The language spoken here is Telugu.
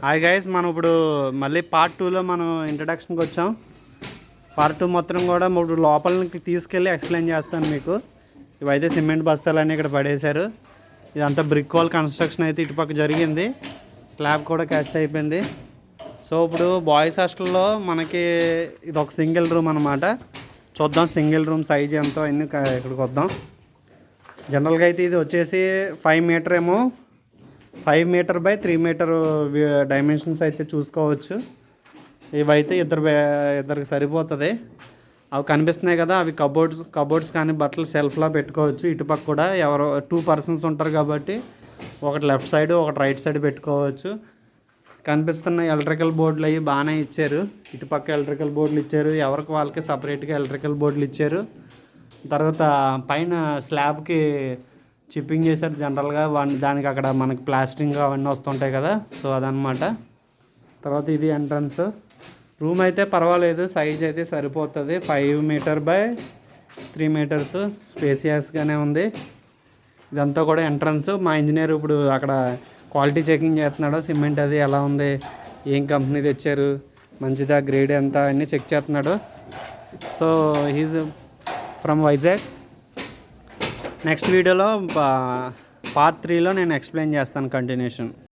హాయ్ గైస్, మనం ఇప్పుడు మళ్ళీ పార్ట్ 2లో మనం ఇంట్రడక్షన్కి వచ్చాం. పార్ట్ 2 మొత్తం కూడా ఇప్పుడు లోపలికి తీసుకెళ్ళి ఎక్స్ప్లెయిన్ చేస్తాను మీకు. ఇవైతే సిమెంట్ బస్తాలన్నీ ఇక్కడ పడేశారు. ఇదంతా బ్రిక్ వాల్ కన్స్ట్రక్షన్ అయితే ఇటుపక్క జరిగింది. స్లాబ్ కూడా క్యాస్ట్ అయిపోయింది. సో ఇప్పుడు బాయ్స్ హాస్టల్లో మనకి ఇది ఒక సింగిల్ రూమ్ అనమాట. చూద్దాం సింగిల్ రూమ్ సైజ్ ఎంతో అన్నీ ఇక్కడికి వద్దాం. జనరల్గా అయితే ఇది వచ్చేసి 5 మీటర్ ఏమో, 5 మీటర్ బై 3 మీటర్ డైమెన్షన్స్ అయితే చూసుకోవచ్చు. ఇవైతే ఇద్దరికి సరిపోతుంది. అవి కనిపిస్తున్నాయి కదా, అవి కబోర్డ్స్ కానీ బట్టలు సెల్ఫ్లా పెట్టుకోవచ్చు. ఇటుపక్క కూడా ఎవరో 2 పర్సన్స్ ఉంటారు కాబట్టి ఒకటి లెఫ్ట్ సైడ్ ఒకటి రైట్ సైడ్ పెట్టుకోవచ్చు. కనిపిస్తున్న ఎలక్ట్రికల్ బోర్డులు అవి బాగానే ఇచ్చారు. ఇటుపక్క ఎలక్ట్రికల్ బోర్డులు ఇచ్చారు, ఎవరికి వాళ్ళకి సపరేట్గా ఎలక్ట్రికల్ బోర్డులు ఇచ్చారు. తర్వాత పైన స్లాబ్కి చిప్పింగ్ చేశారు జనరల్గా. దానికి అక్కడ మనకి ప్లాస్టింగ్ అవన్నీ వస్తుంటాయి కదా, సో అదనమాట. తర్వాత ఇది ఎంట్రన్స్. రూమ్ అయితే పర్వాలేదు, సైజ్ అయితే సరిపోతుంది. 5 మీటర్ బై 3 మీటర్స్ స్పేసియస్గానే ఉంది. ఇదంతా కూడా ఎంట్రన్స్. మా ఇంజనీర్ ఇప్పుడు అక్కడ క్వాలిటీ చెకింగ్ చేస్తున్నాడు. సిమెంట్ అది ఎలా ఉంది, ఏం కంపెనీ తెచ్చారు, మంచిదా, గ్రేడ్ ఎంత అన్నీ చెక్ చేస్తున్నాడు. So he's from Vizag. Next వీడియోలో పార్ట్ 3లో నేను ఎక్స్ప్లెయిన్ చేస్తాను కంటిన్యూషన్.